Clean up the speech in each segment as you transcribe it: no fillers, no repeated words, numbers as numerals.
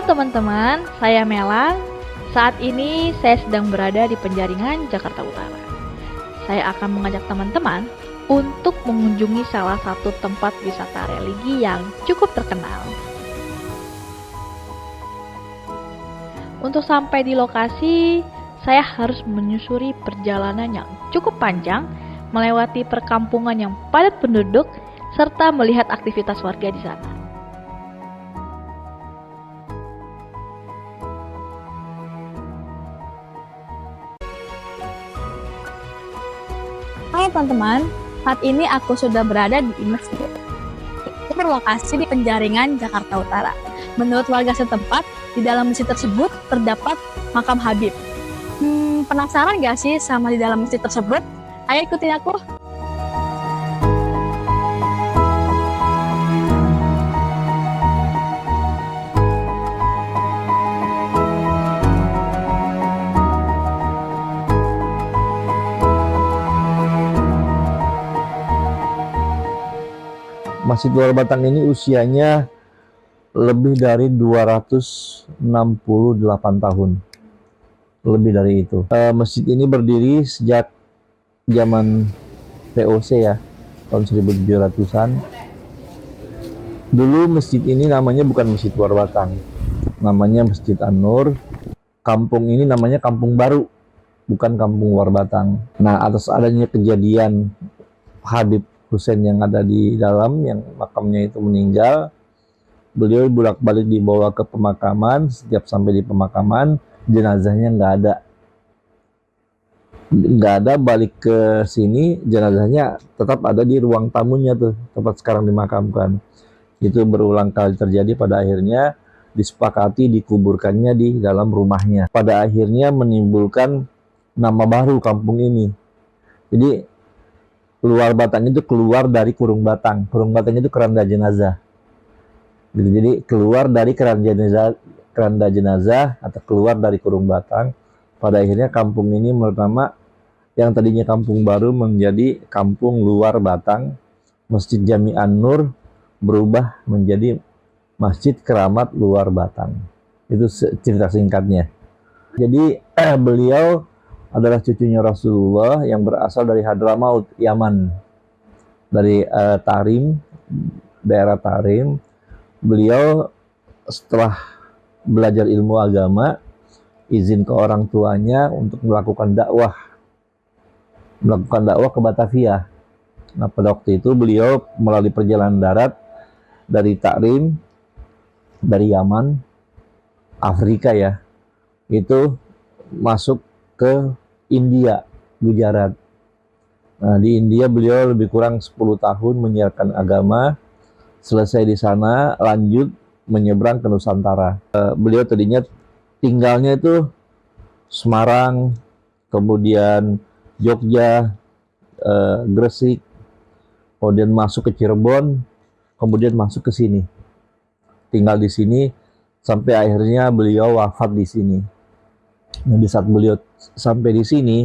teman-teman, saya Melang. Saat ini saya sedang berada di Penjaringan, Jakarta Utara. Saya akan mengajak teman-teman untuk mengunjungi salah satu tempat wisata religi yang cukup terkenal. Untuk sampai di lokasi, saya harus menyusuri perjalanan yang cukup panjang, melewati perkampungan yang padat penduduk, serta melihat aktivitas warga di sana. Hai teman-teman, saat ini aku sudah berada di masjid. Itu berlokasi di Penjaringan, Jakarta Utara. Menurut warga setempat, di dalam masjid tersebut terdapat makam Habib. Penasaran gak sih sama di dalam masjid tersebut? Ayo ikutin aku. Masjid Luar Batang ini usianya lebih dari 268 tahun. Lebih dari itu. Masjid ini berdiri sejak zaman VOC ya, tahun 1700-an. Dulu masjid ini namanya bukan Masjid Luar Batang, namanya Masjid An-Nur. Kampung ini namanya Kampung Baru, bukan Kampung Luar Batang. Nah, atas adanya kejadian Habib Hussein yang ada di dalam, yang makamnya itu meninggal, beliau bolak-balik dibawa ke pemakaman. Setiap sampai di pemakaman, jenazahnya nggak ada, balik ke sini, jenazahnya tetap ada di ruang tamunya tuh, tempat sekarang dimakamkan. Itu berulang kali terjadi, pada akhirnya disepakati dikuburkannya di dalam rumahnya. Pada akhirnya menimbulkan nama baru kampung ini. Jadi Luar Batang itu keluar dari Kurung Batang. Kurung Batang itu keranda jenazah. Jadi keluar dari keranda jenazah atau keluar dari Kurung Batang. Pada akhirnya kampung ini pertama yang tadinya Kampung Baru menjadi Kampung Luar Batang. Masjid Jami An-Nur berubah menjadi Masjid Keramat Luar Batang. Itu cerita singkatnya. Jadi beliau adalah cucunya Rasulullah yang berasal dari Hadramaut, Yaman, dari Tarim, daerah Tarim. Beliau setelah belajar ilmu agama, izin ke orang tuanya untuk melakukan dakwah ke Batavia. Nah, pada waktu itu beliau melalui perjalanan darat dari Tarim, dari Yaman, Afrika ya, itu masuk ke India, Gujarat. Nah, di India beliau lebih kurang 10 tahun menyiarkan agama. Selesai di sana, lanjut menyeberang ke Nusantara. Beliau tadinya tinggalnya itu Semarang, kemudian Jogja, Gresik, kemudian masuk ke Cirebon, kemudian masuk ke sini. Tinggal di sini sampai akhirnya beliau wafat di sini. Nah, di saat beliau sampai di sini,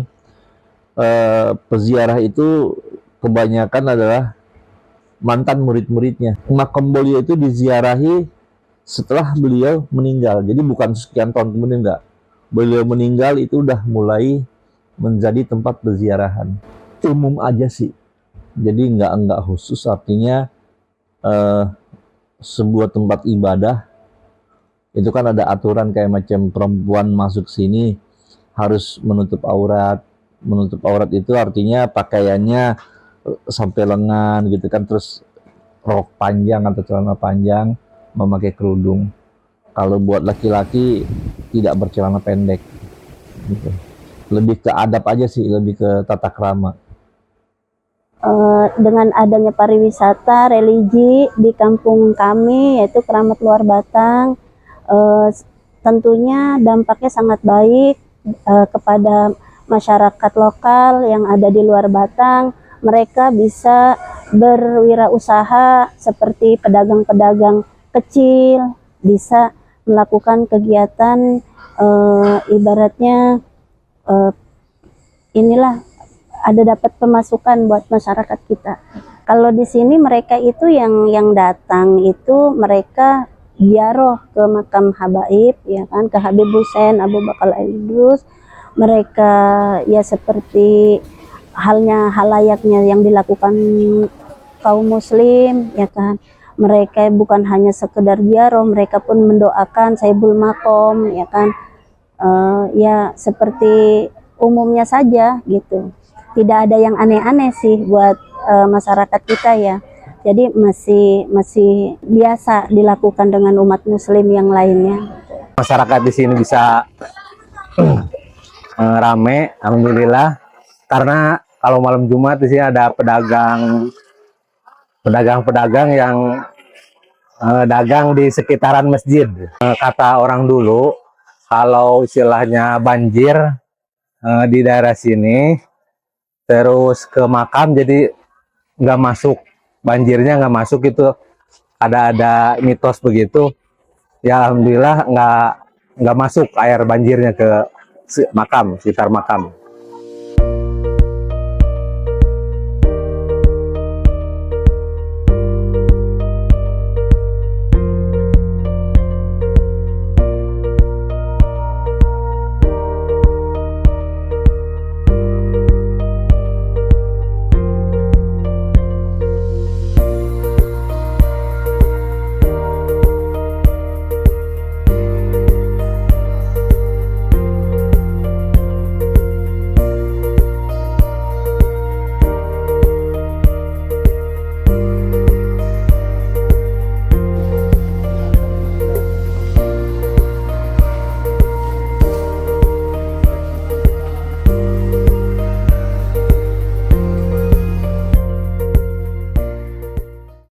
peziarah itu kebanyakan adalah mantan murid-muridnya. Makam beliau itu diziarahi setelah beliau meninggal. Jadi bukan sekian tahun kemudian, enggak. Beliau meninggal itu udah mulai menjadi tempat peziarahan. Umum aja sih. Jadi enggak khusus, artinya sebuah tempat ibadah itu kan ada aturan kayak macam perempuan masuk sini harus menutup aurat. Menutup aurat itu artinya pakaiannya sampai lengan gitu kan, terus rok panjang atau celana panjang, memakai kerudung. Kalau buat laki-laki tidak bercelana pendek gitu. Lebih ke adab aja sih, lebih ke tata krama. Dengan adanya pariwisata religi di kampung kami, yaitu Keramat Luar Batang, tentunya dampaknya sangat baik kepada masyarakat lokal yang ada di Luar Batang. Mereka bisa berwirausaha seperti pedagang-pedagang kecil, bisa melakukan kegiatan ibaratnya inilah ada dapat pemasukan buat masyarakat kita. Kalau di sini mereka itu yang datang itu mereka ziarah ke makam habaib, ya kan, ke Habib Hussein Abu Bakar Al-Idrus. Mereka ya seperti halnya halayaknya yang dilakukan kaum muslim, ya kan. Mereka bukan hanya sekedar ziarah, mereka pun mendoakan Saibul Makom, ya kan. Ya seperti umumnya saja gitu. Tidak ada yang aneh-aneh sih buat masyarakat kita ya. Jadi masih biasa dilakukan dengan umat muslim yang lainnya. Masyarakat di sini bisa rame, alhamdulillah. Karena kalau malam Jumat di sini ada pedagang-pedagang yang dagang di sekitaran masjid. Kata orang dulu, kalau istilahnya banjir di daerah sini, terus ke makam jadi nggak masuk, banjirnya nggak masuk, itu ada mitos begitu. Ya alhamdulillah nggak masuk air banjirnya ke makam, sekitar makam.